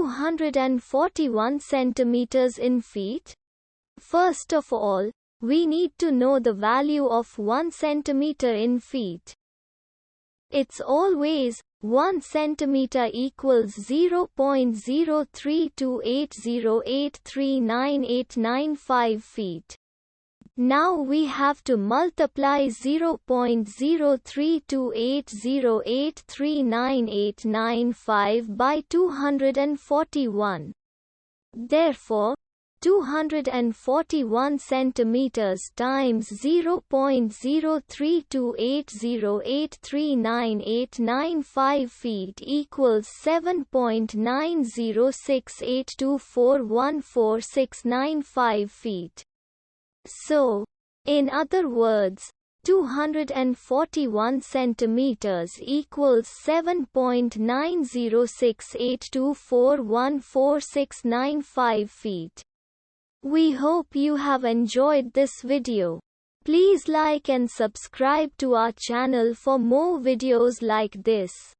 241 centimeters in feet? First of all, we need to know the value of 1 centimeter in feet. It's always 1 centimeter equals 0.03280839895 feet. Now we have to multiply 0.03280839895 by 241. Therefore, 241 centimeters times 0.03280839895 feet equals 7.9068241469 feet. So, in other words, 241 centimeters equals 7.9068241469 feet. We hope you have enjoyed this video. Please like and subscribe to our channel for more videos like this.